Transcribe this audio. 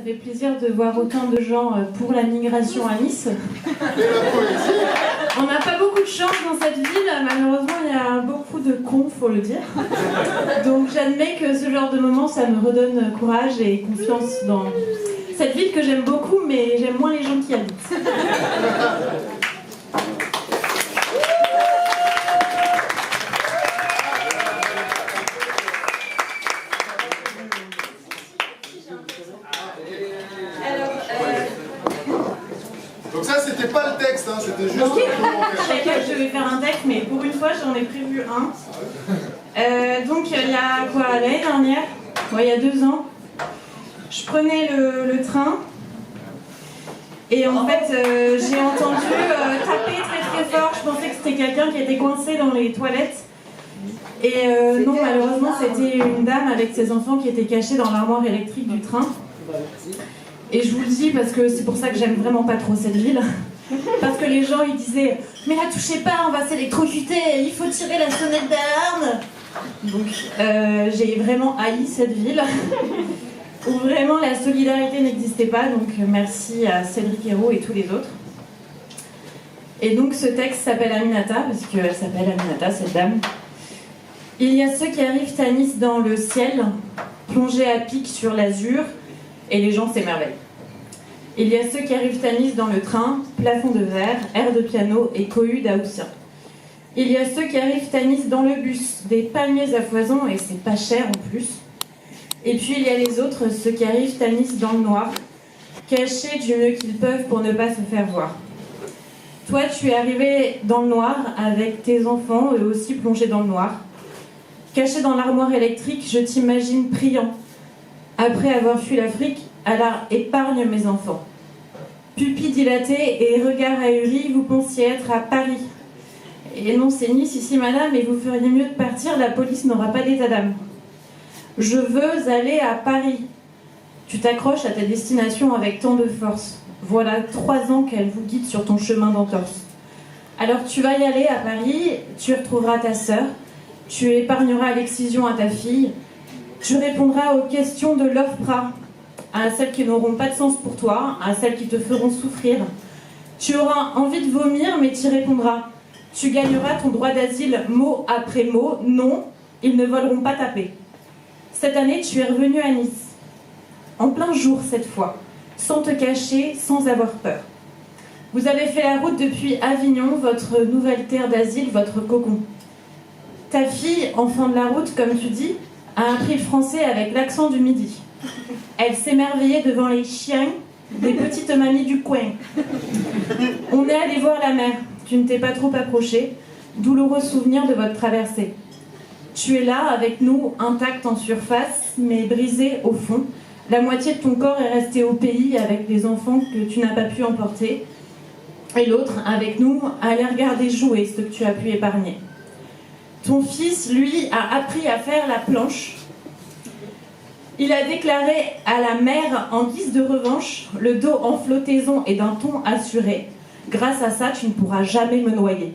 Ça fait plaisir de voir autant de gens pour la migration à Nice. On n'a pas beaucoup de chance dans cette ville, malheureusement il y a beaucoup de cons, faut le dire. Donc j'admets que ce genre de moment, ça me redonne courage et confiance dans cette ville que j'aime beaucoup, mais j'aime moins les gens qui y habitent. Donc ça, c'était pas le texte, hein, c'était juste... Donc, je vais faire un texte, mais pour une fois, j'en ai prévu un. Donc, il y a quoi, l'année dernière, il y a 2 ans, je prenais le train, et en fait, j'ai entendu taper très très fort. Je pensais que c'était quelqu'un qui était coincé dans les toilettes. Et non, malheureusement, c'était une dame avec ses enfants qui étaient cachés dans l'armoire électrique du train. Et je vous le dis parce que c'est pour ça que j'aime vraiment pas trop cette ville. Parce que les gens ils disaient « Mais la touchez pas, on va s'électrocuter, il faut tirer la sonnette d'alarme !» Donc j'ai vraiment haï cette ville, où vraiment la solidarité n'existait pas. Donc merci à Cédric Hérault et tous les autres. Et donc ce texte s'appelle Aminata, parce qu'elle s'appelle Aminata, cette dame. Il y a ceux qui arrivent à Nice dans le ciel, plongés à pic sur l'azur, et les gens s'émerveillent. Il y a ceux qui arrivent à Nice dans le train, plafond de verre, air de piano et cohue d'Aoussien. Il y a ceux qui arrivent à Nice dans le bus, des palmiers à foison et c'est pas cher en plus. Et puis il y a les autres, ceux qui arrivent à Nice dans le noir, cachés du mieux qu'ils peuvent pour ne pas se faire voir. Toi, tu es arrivé dans le noir avec tes enfants, eux aussi plongés dans le noir. Caché dans l'armoire électrique, je t'imagine priant. Après avoir fui l'Afrique, alors épargne mes enfants. Pupilles dilatées et regards ahuris, vous pensiez être à Paris. Et non, c'est Nice ici, madame, et vous feriez mieux de partir, la police n'aura pas d'état d'âme. Je veux aller à Paris. Tu t'accroches à ta destination avec tant de force. Voilà 3 ans qu'elle vous guide sur ton chemin d'entorse. Alors tu vas y aller à Paris, tu retrouveras ta sœur, tu épargneras l'excision à ta fille, tu répondras aux questions de l'OFPRA, à celles qui n'auront pas de sens pour toi, à celles qui te feront souffrir. Tu auras envie de vomir, mais tu répondras. Tu gagneras ton droit d'asile mot après mot. Non, ils ne voleront pas taper. Cette année, tu es revenu à Nice. En plein jour cette fois, sans te cacher, sans avoir peur. Vous avez fait la route depuis Avignon, votre nouvelle terre d'asile, votre cocon. Ta fille, enfant de la route, comme tu dis, a appris le français avec l'accent du Midi. Elle s'émerveillait devant les chiens des petites mamies du coin. On est allé voir la mer. Tu ne t'es pas trop approché. Douloureux souvenir de votre traversée. Tu es là avec nous, intact en surface, mais brisé au fond. La moitié de ton corps est restée au pays avec les enfants que tu n'as pas pu emporter. Et l'autre, avec nous, a allé regarder jouer ce que tu as pu épargner. Ton fils, lui, a appris à faire la planche. Il a déclaré à la mère, en guise de revanche, le dos en flottaison et d'un ton assuré. Grâce à ça, tu ne pourras jamais me noyer.